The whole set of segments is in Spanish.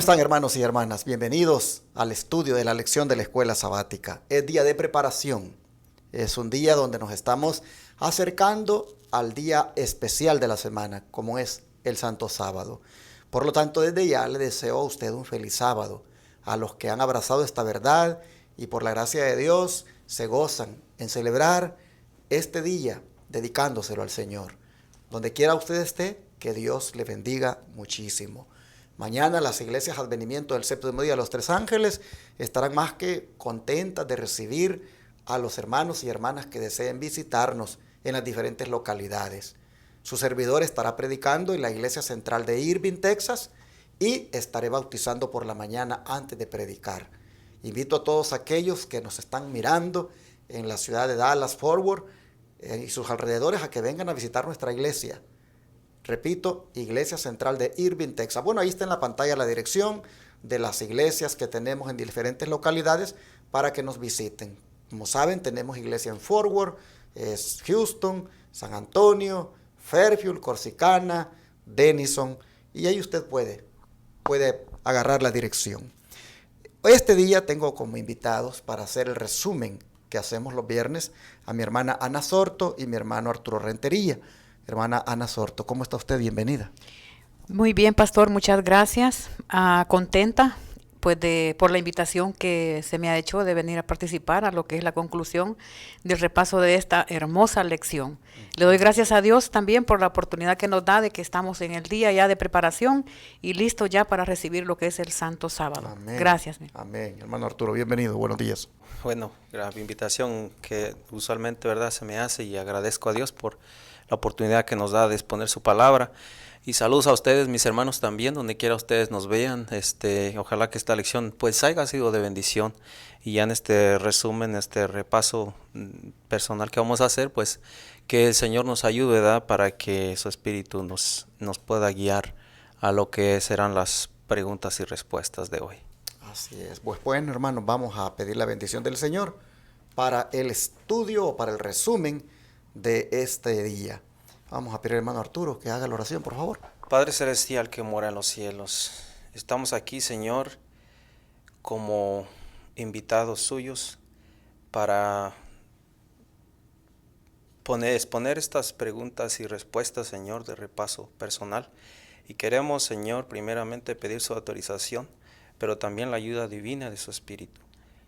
están, hermanos y hermanas? Bienvenidos al estudio de la lección de la escuela sabática. Es día de preparación. Es un día donde nos estamos acercando al día especial de la semana, como es el Santo Sábado. Por lo tanto, desde ya le deseo a usted un feliz sábado. A los que han abrazado esta verdad y por la gracia de Dios se gozan en celebrar este día dedicándoselo al Señor. Donde quiera usted esté, que Dios le bendiga muchísimo. Mañana las iglesias Advenimiento del Séptimo Día de los Tres Ángeles estarán más que contentas de recibir a los hermanos y hermanas que deseen visitarnos en las diferentes localidades. Su servidor estará predicando en la iglesia central de Irving, Texas, y estaré bautizando por la mañana antes de predicar. Invito a todos aquellos que nos están mirando en la ciudad de Dallas, Fort Worth y sus alrededores a que vengan a visitar nuestra iglesia. Repito, Iglesia Central de Irving, Texas. Bueno, ahí está en la pantalla la dirección de las iglesias que tenemos en diferentes localidades para que nos visiten. Como saben, tenemos iglesia en Fort Worth, Houston, San Antonio, Fairfield, Corsicana, Denison, y ahí usted puede agarrar la dirección. Este día tengo como invitados para hacer el resumen que hacemos los viernes a mi hermana Ana Sorto y mi hermano Arturo Rentería. Hermana Ana Sorto, ¿cómo está usted? Bienvenida. Muy bien, pastor, muchas gracias. Contenta pues por la invitación que se me ha hecho de venir a participar a lo que es la conclusión del repaso de esta hermosa lección. Le doy gracias a Dios también por la oportunidad que nos da de que estamos en el día ya de preparación y listos ya para recibir lo que es el Santo Sábado. Amén. Gracias. Amén. Hermano Arturo, bienvenido, buenos días. Bueno, la invitación que usualmente, ¿verdad?, se me hace, y agradezco a Dios por la oportunidad que nos da de exponer su palabra. Y saludos a ustedes, mis hermanos, también, donde quiera ustedes nos vean. Ojalá que esta lección pues haya sido de bendición. Y ya en este resumen, este repaso personal que vamos a hacer, pues que el Señor nos ayude, ¿verdad?, para que su Espíritu nos pueda guiar a lo que serán las preguntas y respuestas de hoy. Así es. Pues bueno, hermanos, vamos a pedir la bendición del Señor para el estudio o para el resumen de este día. Vamos a pedir al hermano Arturo que haga la oración, por favor. Padre Celestial que mora en los cielos, estamos aquí, Señor, como invitados suyos para exponer estas preguntas y respuestas, Señor, de repaso personal. Y queremos, Señor, primeramente pedir su autorización, pero también la ayuda divina de su Espíritu.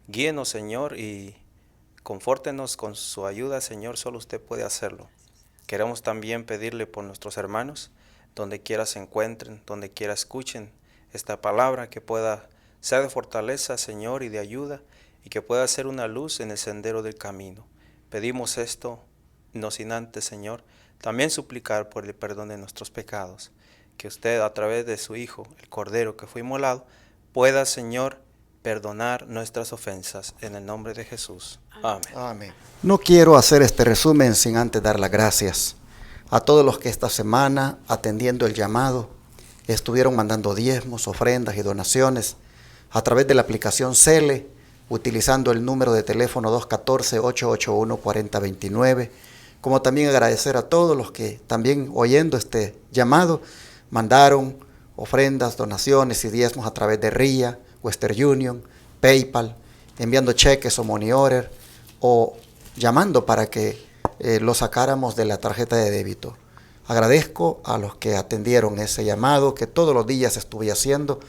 Guíenos, Señor, y confórtenos con su ayuda, Señor, solo usted puede hacerlo. Queremos también pedirle por nuestros hermanos, donde quiera se encuentren, donde quiera escuchen esta palabra, que pueda ser de fortaleza, Señor, y de ayuda, y que pueda ser una luz en el sendero del camino. Pedimos esto, no sin antes, Señor, también suplicar por el perdón de nuestros pecados, que usted, a través de su Hijo, el Cordero que fue inmolado, pueda, Señor, perdonar nuestras ofensas, en el nombre de Jesús. Amén. Amén. No quiero hacer este resumen sin antes dar las gracias a todos los que esta semana, atendiendo el llamado, estuvieron mandando diezmos, ofrendas y donaciones a través de la aplicación Cele, utilizando el número de teléfono 214-881-4029, como también agradecer a todos los que también oyendo este llamado mandaron ofrendas, donaciones y diezmos a través de RIA, Western Union, PayPal, enviando cheques o money order o llamando para que lo sacáramos de la tarjeta de débito. Agradezco a los que atendieron ese llamado que todos los días estuve haciendo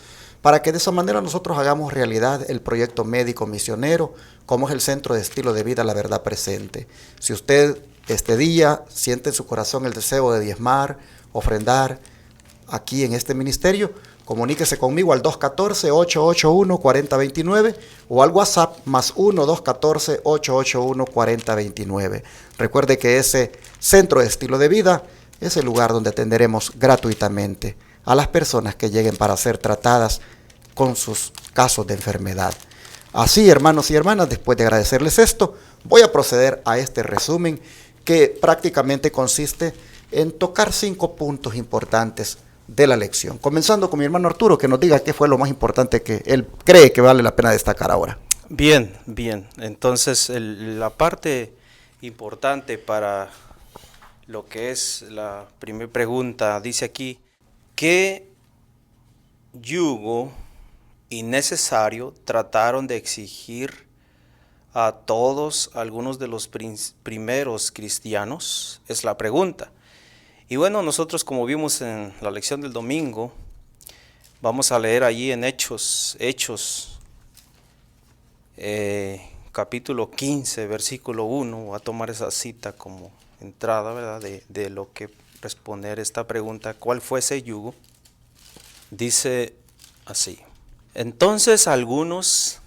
para que de esa manera nosotros hagamos realidad el proyecto médico misionero, como es el Centro de Estilo de Vida La Verdad Presente. Si usted este día siente en su corazón el deseo de diezmar, ofrendar aquí en este ministerio, comuníquese conmigo al 214-881-4029 o al WhatsApp más 1-214-881-4029. Recuerde que ese Centro de Estilo de Vida es el lugar donde atenderemos gratuitamente a las personas que lleguen para ser tratadas con sus casos de enfermedad. Así, hermanos y hermanas, después de agradecerles esto, voy a proceder a este resumen que prácticamente consiste en tocar 5 puntos importantes de la lección. Comenzando con mi hermano Arturo, que nos diga qué fue lo más importante que él cree que vale la pena destacar ahora. Bien. Entonces, la parte importante para lo que es la primera pregunta, dice aquí, ¿qué yugo innecesario trataron de exigir a todos, algunos de los primeros cristianos? Es la pregunta. Y bueno, nosotros, como vimos en la lección del domingo, vamos a leer allí en Hechos, capítulo 15, versículo 1. Voy a tomar esa cita como entrada, ¿verdad?, de lo que responder esta pregunta: ¿cuál fue ese yugo? Dice así: entonces algunos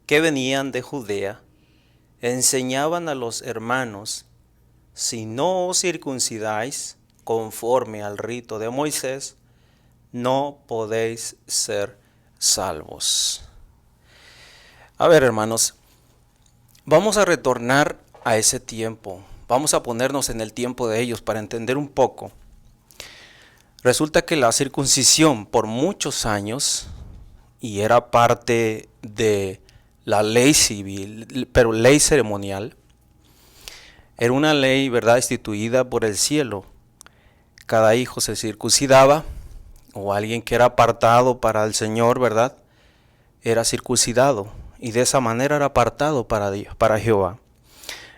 que venían de Judea enseñaban a los hermanos: si no os circuncidáis conforme al rito de Moisés, no podéis ser salvos. A ver, hermanos, vamos a retornar a ese tiempo. Vamos a ponernos en el tiempo de ellos para entender un poco. Resulta que la circuncisión por muchos años, y era parte de la ley civil, pero ley ceremonial, era una ley, ¿verdad?, instituida por el cielo. Cada hijo se circuncidaba, o alguien que era apartado para el Señor, ¿verdad?, era circuncidado, y de esa manera era apartado para Dios, para Jehová.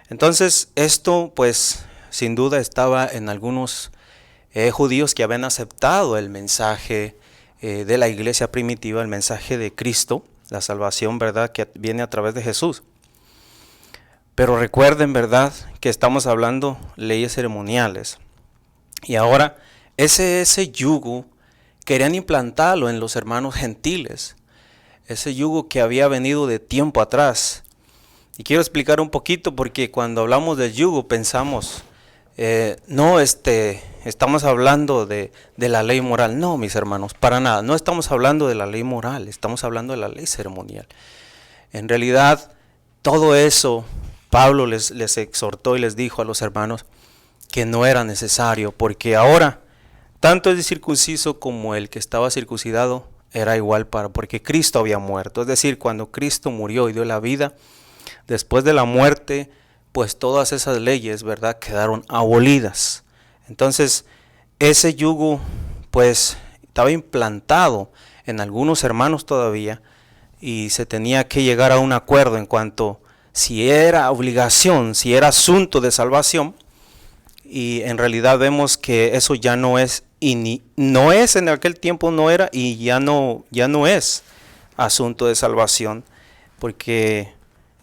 Entonces esto, pues, sin duda estaba en algunos judíos que habían aceptado el mensaje de la iglesia primitiva, el mensaje de Cristo, la salvación, ¿verdad?, que viene a través de Jesús. Pero recuerden, ¿verdad?, que estamos hablando leyes ceremoniales. Y ahora ese yugo querían implantarlo en los hermanos gentiles. Ese yugo que había venido de tiempo atrás. Y quiero explicar un poquito, porque cuando hablamos del yugo pensamos, estamos hablando de la ley moral. No, mis hermanos, para nada. No estamos hablando de la ley moral, estamos hablando de la ley ceremonial. En realidad, todo eso, Pablo les exhortó y les dijo a los hermanos que no era necesario, porque ahora, tanto el circunciso como el que estaba circuncidado era igual, porque Cristo había muerto. Es decir, cuando Cristo murió y dio la vida, después de la muerte, pues todas esas leyes, ¿verdad?, quedaron abolidas. Entonces, ese yugo, pues, estaba implantado en algunos hermanos todavía, y se tenía que llegar a un acuerdo en cuanto si era obligación, si era asunto de salvación, y en realidad vemos que eso ya no es, y no es, en aquel tiempo no era, y ya no es asunto de salvación, porque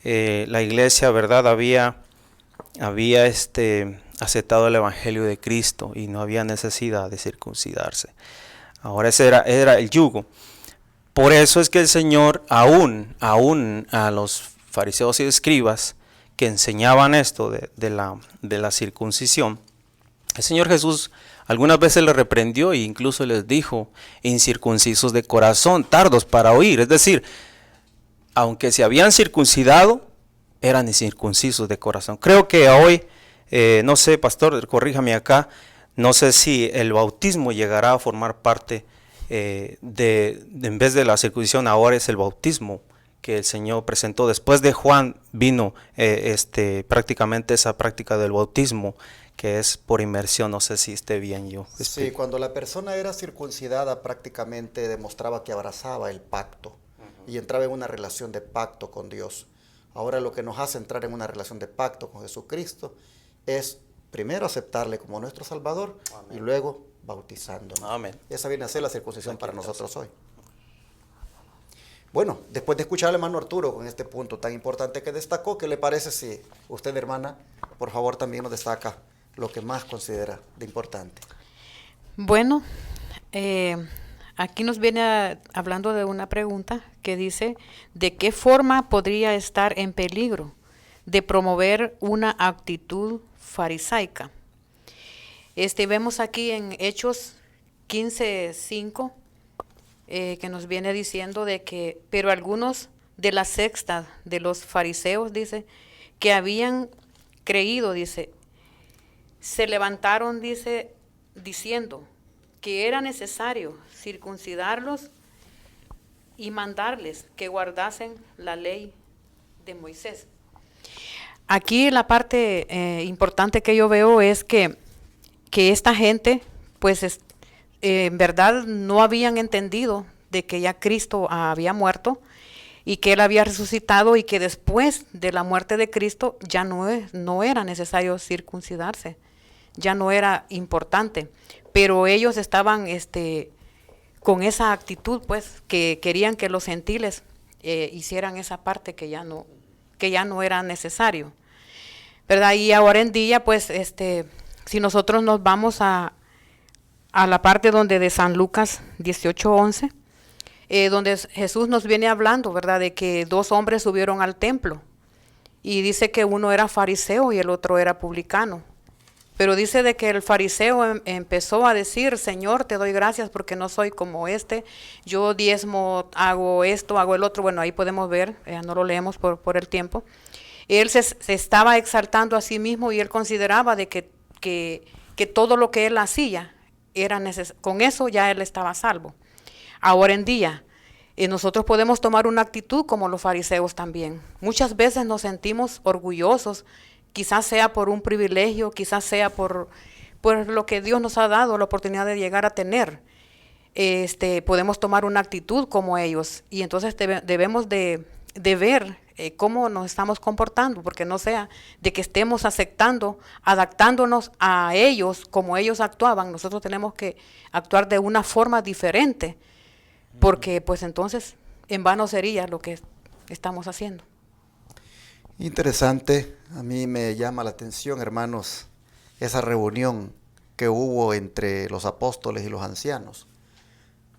la iglesia, ¿verdad?, había aceptado el evangelio de Cristo y no había necesidad de circuncidarse. Ahora ese era el yugo. Por eso es que el Señor, aún a los fariseos y escribas que enseñaban esto de la circuncisión, el Señor Jesús algunas veces les reprendió e incluso les dijo: incircuncisos de corazón, tardos para oír. Es decir, aunque se habían circuncidado, eran incircuncisos de corazón. Creo que hoy, no sé, pastor, corríjame acá, no sé si el bautismo llegará a formar parte en vez de la circuncisión, ahora es el bautismo que el Señor presentó. Después de Juan vino prácticamente esa práctica del bautismo, que es por inmersión. No sé si esté bien yo. Sí, cuando la persona era circuncidada prácticamente demostraba que abrazaba el pacto y entraba en una relación de pacto con Dios. Ahora lo que nos hace entrar en una relación de pacto con Jesucristo es primero aceptarle como nuestro Salvador. Amén. Y luego bautizándonos. Amén. Esa viene a ser la circuncisión para nosotros hoy. Bueno, después de escuchar al hermano Arturo con este punto tan importante que destacó, ¿qué le parece si usted, hermana, por favor también nos destaca lo que más considera de importante? Bueno, aquí nos viene hablando de una pregunta que dice: ¿de qué forma podría estar en peligro de promover una actitud farisaica? Vemos aquí en Hechos 15:5 que nos viene diciendo de que, pero algunos de la secta de los fariseos, dice, que habían creído, dice, se levantaron, dice, diciendo que era necesario circuncidarlos y mandarles que guardasen la ley de Moisés. Aquí la parte importante que yo veo es que esta gente, pues en verdad no habían entendido de que ya Cristo había muerto y que Él había resucitado y que después de la muerte de Cristo ya no era necesario circuncidarse, ya no era importante. Pero ellos estaban con esa actitud, pues, que querían que los gentiles hicieran esa parte que ya no era necesario, ¿verdad? Y ahora en día, pues, si nosotros nos vamos a la parte donde de San Lucas 18:11, donde Jesús nos viene hablando, ¿verdad?, de que 2 hombres subieron al templo y dice que uno era fariseo y el otro era publicano. Pero dice de que el fariseo empezó a decir: Señor, te doy gracias porque no soy como yo diezmo, hago esto, hago el otro. Bueno, ahí podemos ver, no lo leemos por el tiempo. Él se estaba exaltando a sí mismo y él consideraba de que todo lo que él hacía era con eso ya él estaba salvo. Ahora en día, nosotros podemos tomar una actitud como los fariseos también. Muchas veces nos sentimos orgullosos, quizás sea por un privilegio, quizás sea por lo que Dios nos ha dado, la oportunidad de llegar a tener. Podemos tomar una actitud como ellos y entonces debemos de ver cómo nos estamos comportando, porque no sea de que estemos aceptando, adaptándonos a ellos como ellos actuaban. Nosotros tenemos que actuar de una forma diferente, porque pues entonces en vano sería lo que estamos haciendo. Interesante, a mí me llama la atención, hermanos, esa reunión que hubo entre los apóstoles y los ancianos.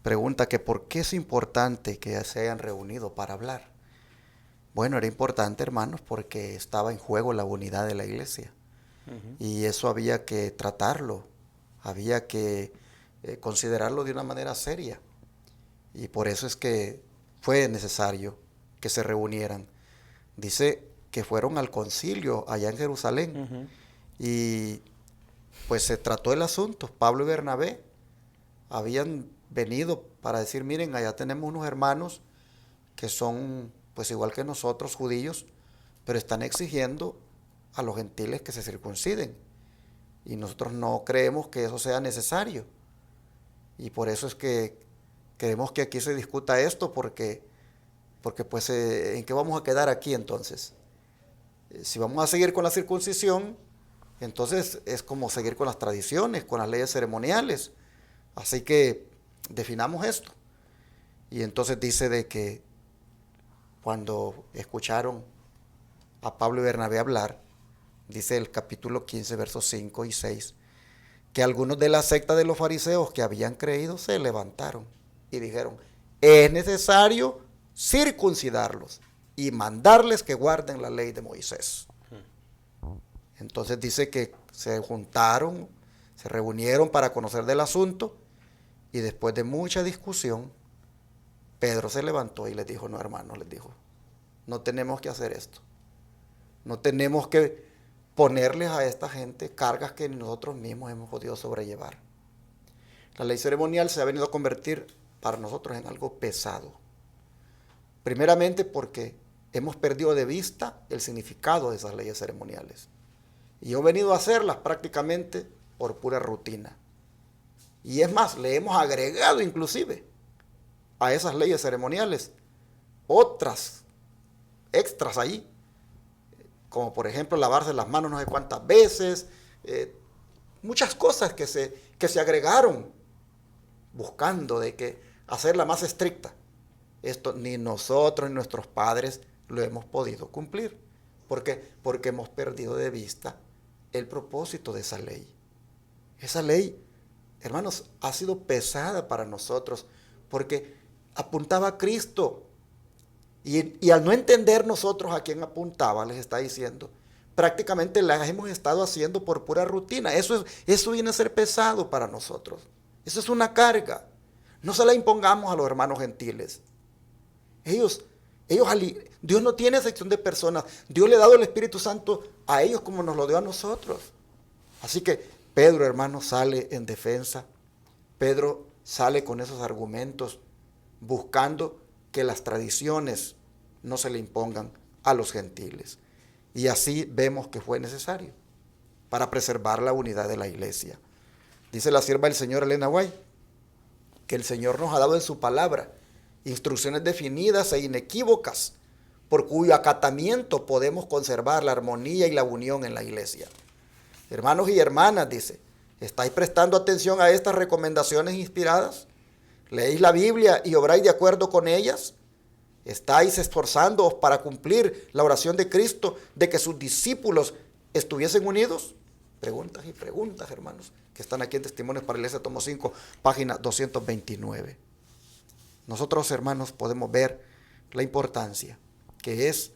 Pregunta que por qué es importante que se hayan reunido para hablar. Bueno, era importante, hermanos, porque estaba en juego la unidad de la iglesia. Y eso había que tratarlo, había que considerarlo de una manera seria. Y por eso es que fue necesario que se reunieran. Dice que fueron al concilio allá en Jerusalén. Y pues se trató el asunto. Pablo y Bernabé habían venido para decir: miren, allá tenemos unos hermanos que son pues igual que nosotros, judíos, pero están exigiendo a los gentiles que se circunciden. Y nosotros no creemos que eso sea necesario. Y por eso es que queremos que aquí se discuta esto, porque pues ¿en qué vamos a quedar aquí entonces? Si vamos a seguir con la circuncisión, entonces es como seguir con las tradiciones, con las leyes ceremoniales. Así que definamos esto. Y entonces dice de que cuando escucharon a Pablo y Bernabé hablar, dice el capítulo 15, versos 5 y 6, que algunos de la secta de los fariseos que habían creído se levantaron y dijeron: es necesario circuncidarlos y mandarles que guarden la ley de Moisés. Entonces dice que se juntaron, se reunieron para conocer del asunto, y después de mucha discusión, Pedro se levantó y les dijo: no, hermanos, les dijo, no tenemos que hacer esto. No tenemos que ponerles a esta gente cargas que nosotros mismos hemos podido sobrellevar. La ley ceremonial se ha venido a convertir para nosotros en algo pesado. Primeramente porque hemos perdido de vista el significado de esas leyes ceremoniales. Y hemos venido a hacerlas prácticamente por pura rutina. Y es más, le hemos agregado inclusive a esas leyes ceremoniales otras extras ahí, como por ejemplo lavarse las manos no sé cuántas veces, muchas cosas que se agregaron buscando de que hacerla más estricta. Esto ni nosotros ni nuestros padres lo hemos podido cumplir. ¿Por qué? Porque hemos perdido de vista el propósito de esa ley. Esa ley, hermanos, ha sido pesada para nosotros porque apuntaba a Cristo. Y al no entender nosotros a quién apuntaba, les está diciendo, prácticamente las hemos estado haciendo por pura rutina. Eso viene a ser pesado para nosotros. Eso es una carga. No se la impongamos a los hermanos gentiles. Dios no tiene excepción de personas. Dios le ha dado el Espíritu Santo a ellos como nos lo dio a nosotros. Así que Pedro, hermano, sale en defensa. Pedro sale con esos argumentos buscando que las tradiciones no se le impongan a los gentiles. Y así vemos que fue necesario para preservar la unidad de la iglesia. Dice la sierva del Señor, Elena White, que el Señor nos ha dado en su palabra instrucciones definidas e inequívocas, por cuyo acatamiento podemos conservar la armonía y la unión en la iglesia. Hermanos y hermanas, dice, ¿estáis prestando atención a estas recomendaciones inspiradas? ¿Leéis la Biblia y obráis de acuerdo con ellas? ¿Estáis esforzándoos para cumplir la oración de Cristo de que sus discípulos estuviesen unidos? Preguntas y preguntas, hermanos, que están aquí en Testimonios para la Iglesia, tomo 5, página 229. Nosotros, hermanos, podemos ver la importancia que es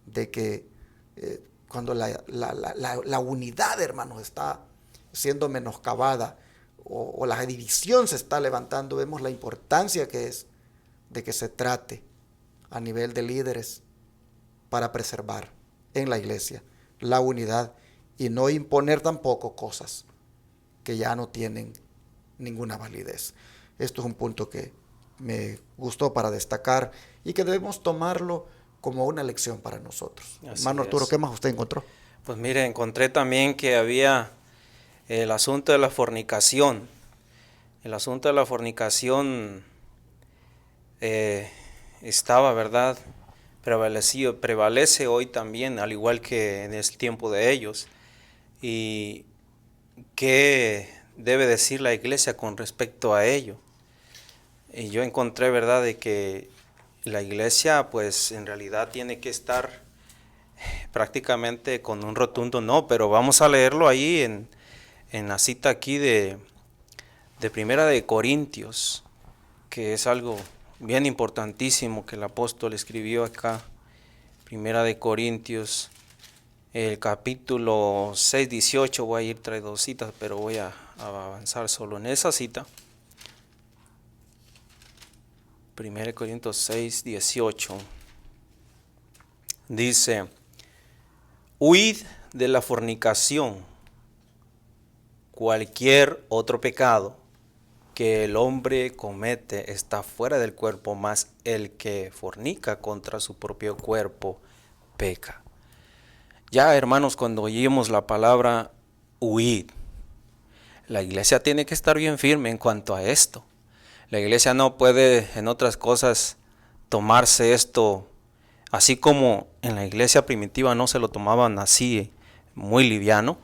de que cuando la unidad, hermanos, está siendo menoscabada o la división se está levantando, vemos la importancia que es de que se trate a nivel de líderes para preservar en la iglesia la unidad y no imponer tampoco cosas que ya no tienen ninguna validez. Esto es un punto que me gustó para destacar y que debemos tomarlo como una lección para nosotros. Así Hermano Arturo, es. ¿qué más usted encontró? Pues mire, encontré también que había el asunto de la fornicación. El asunto de la fornicación estaba, ¿verdad?, prevalece hoy también, al igual que en el tiempo de ellos. ¿Y qué debe decir la iglesia con respecto a ello? Y yo encontré, ¿verdad?, de que la iglesia, pues, en realidad tiene que estar prácticamente con un rotundo no, pero vamos a leerlo ahí en la cita aquí de Primera de Corintios, que es algo bien importantísimo que el apóstol escribió acá. Primera de Corintios, el capítulo 6, 18, voy a ir tras dos citas, pero voy a avanzar solo en esa cita. Primera de Corintios 6, 18, dice: huid de la fornicación. Cualquier otro pecado que el hombre comete está fuera del cuerpo, mas el que fornica contra su propio cuerpo peca. Ya, hermanos, cuando oímos la palabra huid, la iglesia tiene que estar bien firme en cuanto a esto. La iglesia no puede, en otras cosas, tomarse esto así como en la iglesia primitiva no se lo tomaban así, muy liviano.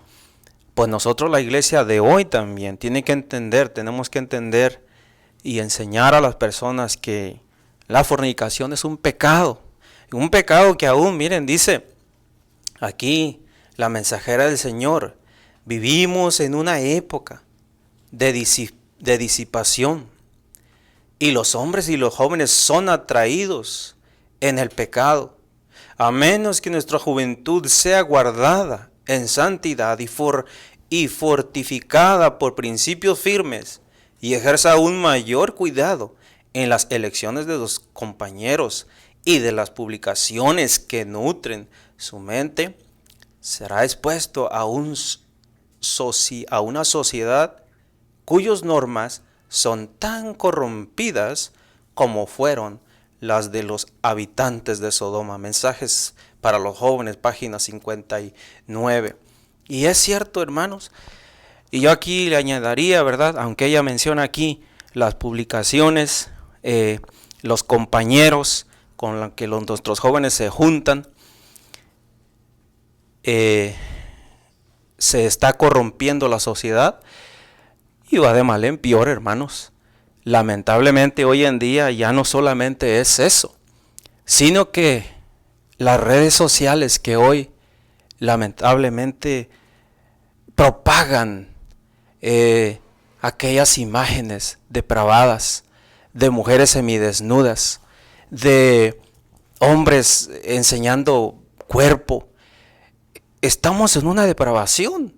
Pues nosotros, la iglesia de hoy también tiene que entender, tenemos que entender y enseñar a las personas que la fornicación es un pecado que aún, miren, dice aquí la mensajera del Señor, vivimos en una época de disipación y los hombres y los jóvenes son atraídos en el pecado, a menos que nuestra juventud sea guardada en santidad y fortificada por principios firmes y ejerza un mayor cuidado en las elecciones de los compañeros y de las publicaciones que nutren su mente, será expuesto a una sociedad cuyas normas son tan corrompidas como fueron las de los habitantes de Sodoma. Mensajes para los jóvenes, página 59. Y es cierto, hermanos, y yo aquí le añadiría, ¿verdad?, aunque ella menciona aquí las publicaciones, los compañeros con los que nuestros jóvenes se juntan, se está corrompiendo la sociedad y va de mal en peor, hermanos. Lamentablemente hoy en día ya no solamente es eso, sino que las redes sociales que hoy lamentablemente propagan aquellas imágenes depravadas de mujeres semidesnudas, de hombres enseñando cuerpo. Estamos en una depravación.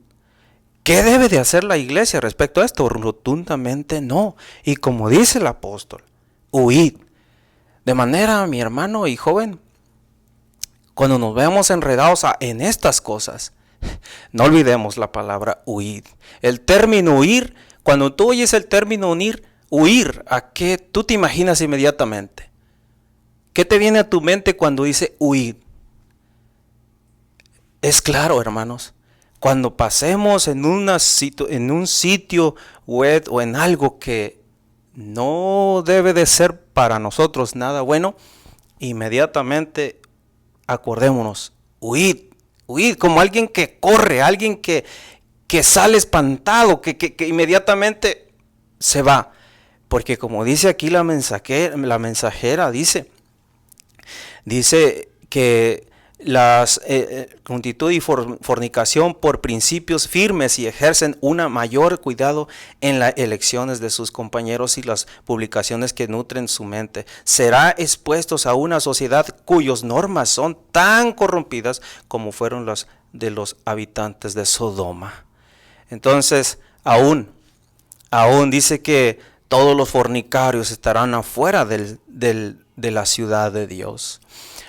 ¿Qué debe de hacer la iglesia respecto a esto? Rotundamente no. Y como dice el apóstol, huid. De manera, mi hermano y joven, cuando nos vemos enredados en estas cosas, no olvidemos la palabra huid. El término huir, cuando tú oyes el término huir, ¿a qué tú te imaginas inmediatamente? ¿Qué te viene a tu mente cuando dice huid? Es claro, hermanos. Cuando pasemos en un sitio web o en algo que no debe de ser para nosotros nada bueno, inmediatamente acordémonos, huid, como alguien que corre, alguien que sale espantado, que inmediatamente se va. Porque como dice aquí la mensajera dice que las multitud y fornicación por principios firmes y ejercen un mayor cuidado en las elecciones de sus compañeros y las publicaciones que nutren su mente. Será expuestos a una sociedad cuyas normas son tan corrompidas como fueron las de los habitantes de Sodoma. Entonces, aún dice que todos los fornicarios estarán afuera de la ciudad de Dios.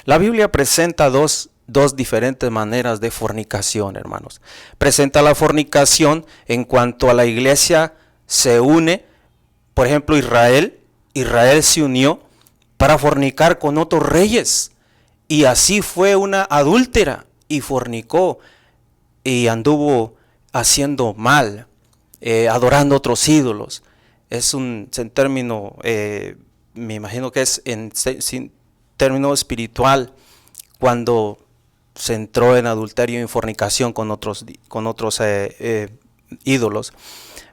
La Biblia presenta dos diferentes maneras de fornicación, hermanos. Presenta la fornicación en cuanto a la iglesia se une. Por ejemplo, Israel se unió para fornicar con otros reyes. Y así fue una adúltera y fornicó y anduvo haciendo mal, adorando otros ídolos. Es un término, me imagino que es en término espiritual, cuando se entró en adulterio y en fornicación con otros ídolos.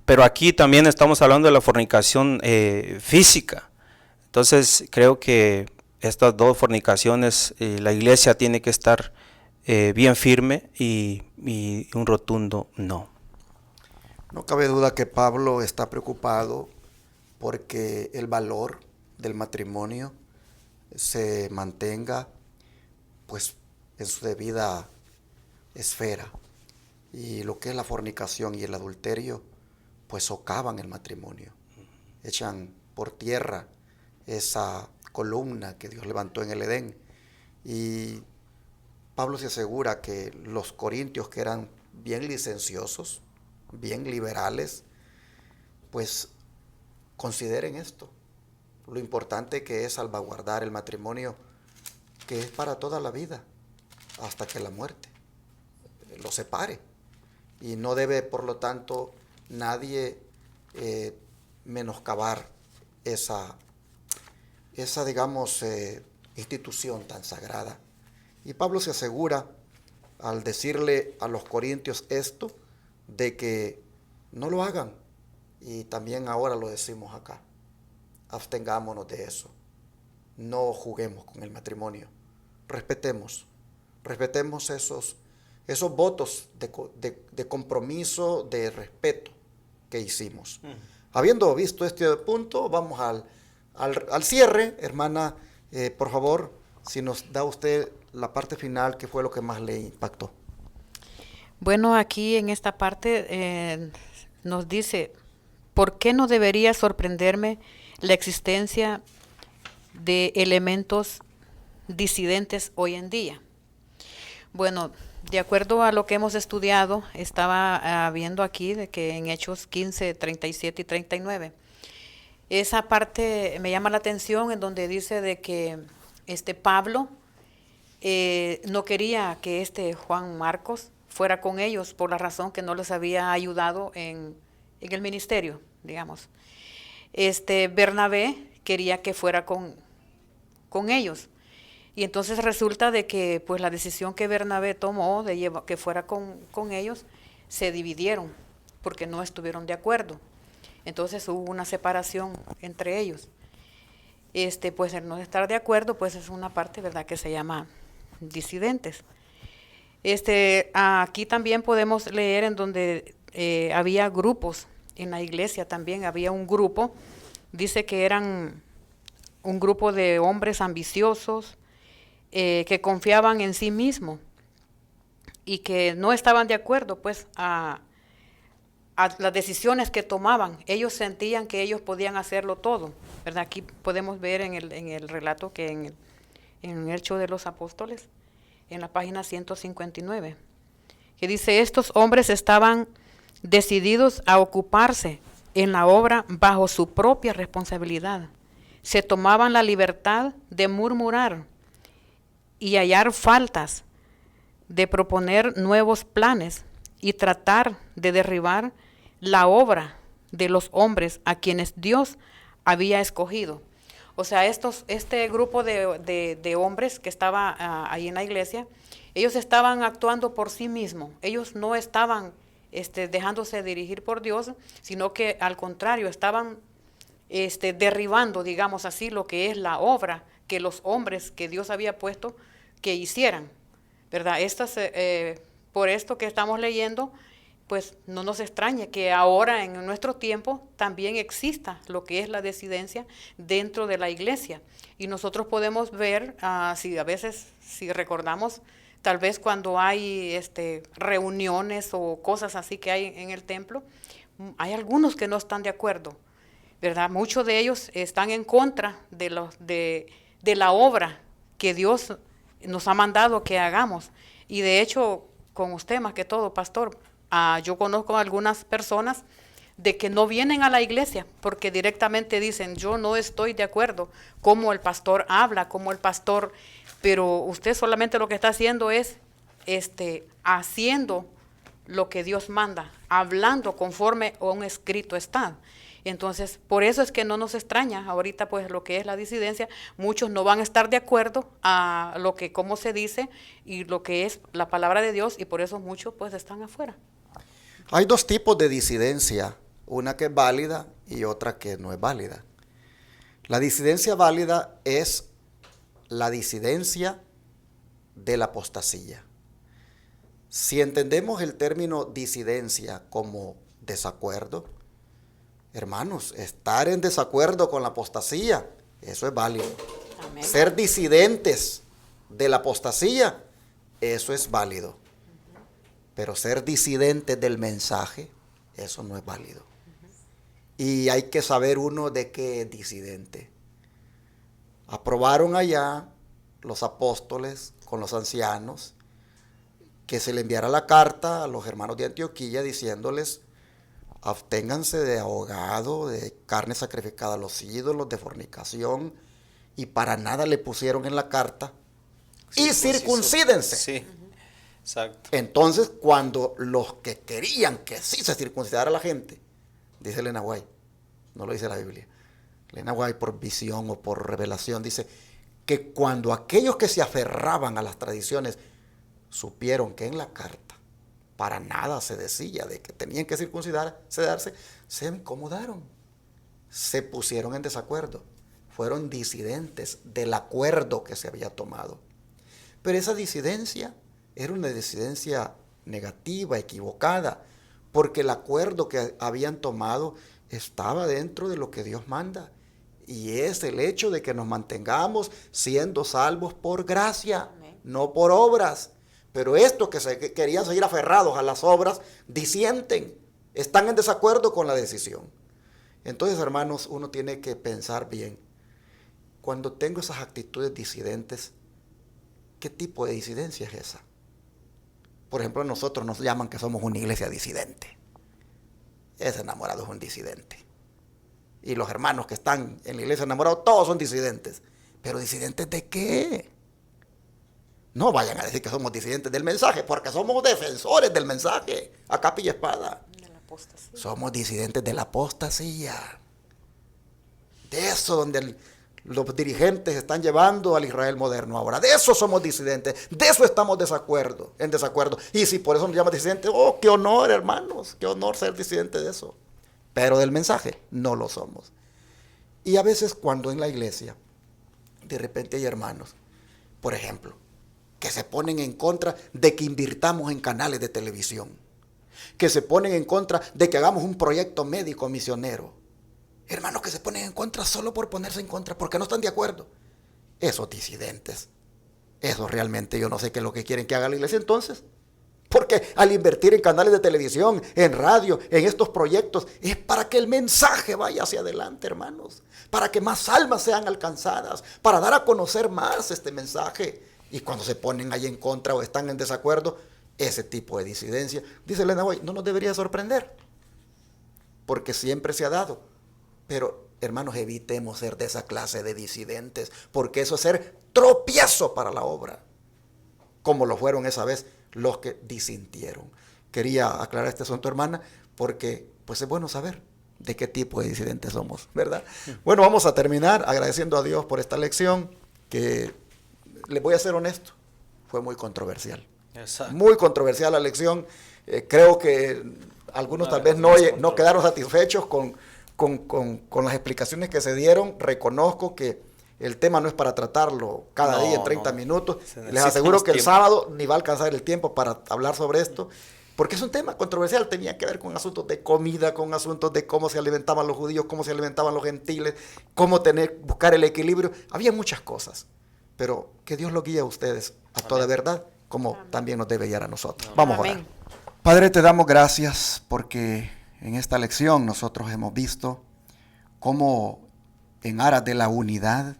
Pero aquí también estamos hablando de la fornicación física. Entonces creo que estas dos fornicaciones, la iglesia tiene que estar bien firme y un rotundo no. No cabe duda que Pablo está preocupado porque el valor del matrimonio se mantenga pues en su debida esfera, y lo que es la fornicación y el adulterio pues socavan el matrimonio, echan por tierra esa columna que Dios levantó en el Edén. Y Pablo se asegura que los corintios, que eran bien licenciosos, bien liberales, pues consideren esto, lo importante que es salvaguardar el matrimonio, que es para toda la vida, hasta que la muerte lo separe. Y no debe, por lo tanto, nadie menoscabar esa digamos, institución tan sagrada. Y Pablo se asegura, al decirle a los corintios esto, de que no lo hagan. Y también ahora lo decimos acá: abstengámonos de eso, no juguemos con el matrimonio, respetemos esos votos de compromiso, de respeto que hicimos. Habiendo visto este punto, vamos al cierre. Hermana, por favor, si nos da usted la parte final, ¿qué fue lo que más le impactó? Bueno, aquí en esta parte nos dice: ¿por qué no debería sorprenderme la existencia de elementos disidentes hoy en día? Bueno, de acuerdo a lo que hemos estudiado, estaba viendo aquí de que en Hechos 15, 37 y 39, esa parte me llama la atención, en donde dice de que Pablo no quería que Juan Marcos fuera con ellos, por la razón que no les había ayudado en el ministerio, digamos. Bernabé quería que fuera con ellos. Y entonces resulta de que pues la decisión que Bernabé tomó de que fuera con ellos, se dividieron porque no estuvieron de acuerdo. Entonces hubo una separación entre ellos. Pues el no estar de acuerdo pues es una parte, ¿verdad?, que se llama disidentes. Aquí también podemos leer en donde había grupos en la iglesia. También había un grupo, dice que eran un grupo de hombres ambiciosos, que confiaban en sí mismos y que no estaban de acuerdo pues a las decisiones que tomaban. Ellos sentían que ellos podían hacerlo todo, ¿verdad? Aquí podemos ver en el relato que en el Hecho de los Apóstoles, en la página 159, que dice: estos hombres estaban decididos a ocuparse en la obra bajo su propia responsabilidad. Se tomaban la libertad de murmurar y hallar faltas, de proponer nuevos planes y tratar de derribar la obra de los hombres a quienes Dios había escogido. O sea, este grupo de hombres que estaba ahí en la iglesia, ellos estaban actuando por sí mismos. Ellos no estaban dejándose dirigir por Dios, sino que al contrario, estaban derribando, digamos así, lo que es la obra que los hombres que Dios había puesto que hicieran, ¿verdad? Por esto que estamos leyendo, pues no nos extrañe que ahora en nuestro tiempo también exista lo que es la disidencia dentro de la iglesia. Y nosotros podemos ver, si a veces, si recordamos, tal vez cuando hay reuniones o cosas así que hay en el templo, hay algunos que no están de acuerdo, ¿verdad? Muchos de ellos están en contra de la obra que Dios nos ha mandado que hagamos. Y de hecho, con usted más que todo, pastor, yo conozco a algunas personas de que no vienen a la iglesia porque directamente dicen, yo no estoy de acuerdo cómo el pastor habla, cómo el pastor, pero usted solamente lo que está haciendo es haciendo lo que Dios manda, hablando conforme a un escrito está. Entonces, por eso es que no nos extraña ahorita pues lo que es la disidencia, muchos no van a estar de acuerdo a lo que, cómo se dice y lo que es la palabra de Dios, y por eso muchos pues están afuera. Hay dos tipos de disidencia, una que es válida y otra que no es válida. La disidencia válida es la disidencia de la apostasía. Si entendemos el término disidencia como desacuerdo, hermanos, estar en desacuerdo con la apostasía, eso es válido. Amén. Ser disidentes de la apostasía, eso es válido. Pero ser disidentes del mensaje, eso no es válido. Y hay que saber uno de qué es disidente. Aprobaron allá los apóstoles con los ancianos que se le enviara la carta a los hermanos de Antioquía diciéndoles: absténganse de ahogado, de carne sacrificada a los ídolos, de fornicación, y para nada le pusieron en la carta, y circuncídense. Sí, exacto. Entonces, cuando los que querían que sí se circuncidara la gente, dice Elena White, no lo dice la Biblia, Elena White por visión o por revelación, dice que cuando aquellos que se aferraban a las tradiciones supieron que en la carta para nada se decía de que tenían que circuncidarse, se incomodaron, se pusieron en desacuerdo, fueron disidentes del acuerdo que se había tomado. Pero esa disidencia era una disidencia negativa, equivocada, porque el acuerdo que habían tomado estaba dentro de lo que Dios manda, y es el hecho de que nos mantengamos siendo salvos por gracia, Amén, no por obras. Pero estos que querían seguir aferrados a las obras, disienten, están en desacuerdo con la decisión. Entonces, hermanos, uno tiene que pensar bien. Cuando tengo esas actitudes disidentes, ¿qué tipo de disidencia es esa? Por ejemplo, nosotros nos llaman que somos una iglesia disidente. Ese enamorado es un disidente. Y los hermanos que están en la iglesia enamorados, todos son disidentes. ¿Pero disidentes de qué? No vayan a decir que somos disidentes del mensaje, porque somos defensores del mensaje, a capa y espada. de la apostasía. Somos disidentes de la apostasía. De eso donde los dirigentes están llevando al Israel moderno ahora. De eso somos disidentes. De eso estamos en desacuerdo. Y si por eso nos llaman disidentes, oh, qué honor, hermanos. Qué honor ser disidente de eso. Pero del mensaje no lo somos. Y a veces cuando en la iglesia, de repente hay hermanos, por ejemplo, que se ponen en contra de que invirtamos en canales de televisión, que se ponen en contra de que hagamos un proyecto médico misionero. Hermanos que se ponen en contra solo por ponerse en contra, porque no están de acuerdo. Esos disidentes, eso realmente yo no sé qué es lo que quieren que haga la iglesia entonces. Porque al invertir en canales de televisión, en radio, en estos proyectos, es para que el mensaje vaya hacia adelante, hermanos. Para que más almas sean alcanzadas, para dar a conocer más este mensaje. Y cuando se ponen ahí en contra o están en desacuerdo, ese tipo de disidencia, dice Elena White, no nos debería sorprender, porque siempre se ha dado. Pero, hermanos, evitemos ser de esa clase de disidentes, porque eso es ser tropiezo para la obra, como lo fueron esa vez los que disintieron. Quería aclarar este asunto, hermana, porque pues es bueno saber de qué tipo de disidentes somos, ¿verdad? Bueno, vamos a terminar agradeciendo a Dios por esta lección que, les voy a ser honesto, fue muy controversial. Exacto. Muy controversial la lección. Creo que algunos tal vez no quedaron satisfechos con las explicaciones que se dieron. Reconozco que el tema no es para tratarlo cada día en 30 minutos. Les aseguro que el sábado ni va a alcanzar el tiempo para hablar sobre esto, porque es un tema controversial. Tenía que ver con asuntos de comida, con asuntos de cómo se alimentaban los judíos, cómo se alimentaban los gentiles, cómo buscar el equilibrio. Había muchas cosas, pero que Dios los guíe a ustedes a toda verdad, como también nos debe guiar a nosotros. Vamos a orar. Padre, te damos gracias porque en esta lección nosotros hemos visto cómo en aras de la unidad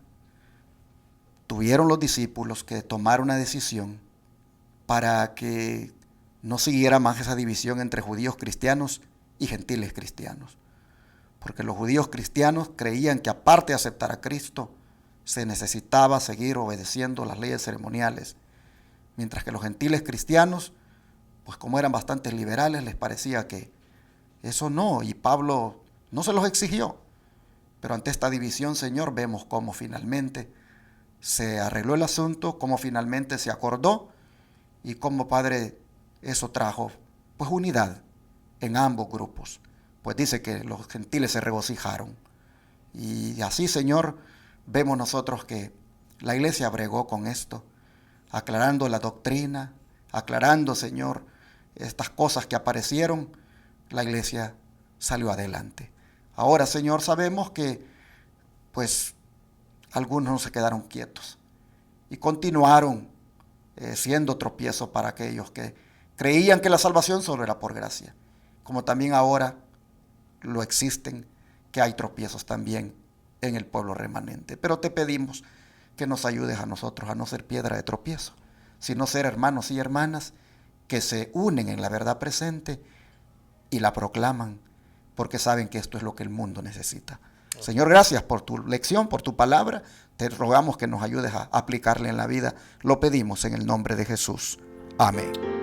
tuvieron los discípulos que tomar una decisión para que no siguiera más esa división entre judíos cristianos y gentiles cristianos. Porque los judíos cristianos creían que aparte de aceptar a Cristo, se necesitaba seguir obedeciendo las leyes ceremoniales, mientras que los gentiles cristianos, pues como eran bastante liberales, les parecía que eso no, y Pablo no se los exigió. Pero ante esta división, Señor, vemos cómo finalmente se arregló el asunto, cómo finalmente se acordó, y cómo, Padre, eso trajo pues unidad en ambos grupos. Pues dice que los gentiles se regocijaron. Y así, Señor, vemos nosotros que la iglesia bregó con esto, aclarando la doctrina, aclarando, Señor, estas cosas que aparecieron. La iglesia salió adelante. Ahora, Señor, sabemos que pues algunos no se quedaron quietos y continuaron siendo tropiezo para aquellos que creían que la salvación solo era por gracia, como también ahora lo existen, que hay tropiezos también en el pueblo remanente. Pero te pedimos que nos ayudes a nosotros a no ser piedra de tropiezo, sino ser hermanos y hermanas que se unen en la verdad presente y la proclaman, porque saben que esto es lo que el mundo necesita. Señor, gracias por tu lección, por tu palabra. Te rogamos que nos ayudes a aplicarla en la vida. Lo pedimos en el nombre de Jesús. Amén.